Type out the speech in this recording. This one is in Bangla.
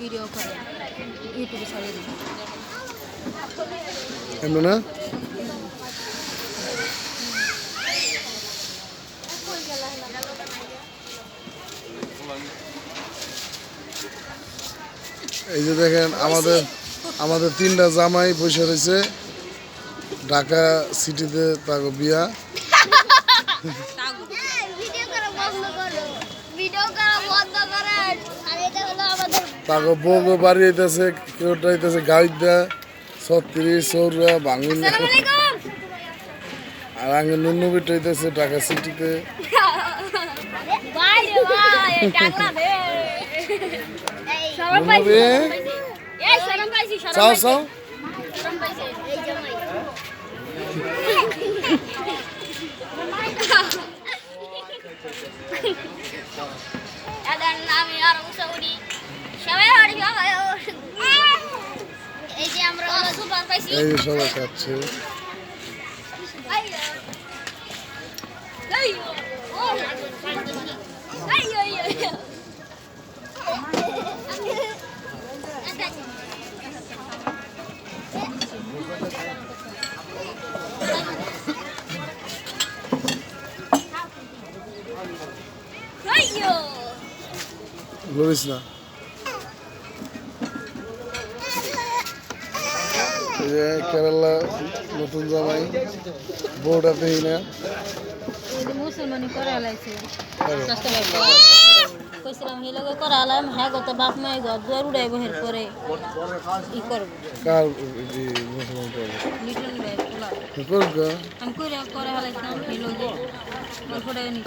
ভিডিও করে ইউটিউবে ছাড়িয়ে দিই এমন না এই যে দেখেন আমাদের তিনটা জামাই বসে রয়েছে ঢাকা সিটিতে তাকে বিয়া তাকে বউ বাড়ি হইতেছে কেউটা হইতেছে গাইদা 36 চৌরা বাঙুন আর আগে নুন্নবিট হইতেছে ঢাকা সিটিতে চাও চাও এই যে সবাই খাচ্ছে লড়িস না কেরালা নতুন জামাই বউটা পেই না মুসলমানি করে আলাইছে কইছিলাম হে লগে করে আলাম হ্যাঁ গত বাপ মাই ঘর দুয়ার উড়াইব হের পরে ই করব কার জি মুসলমান করে লিটন ভাই পোলা করব আমি করে আলাইছিলাম হে লগে ওর পরে নি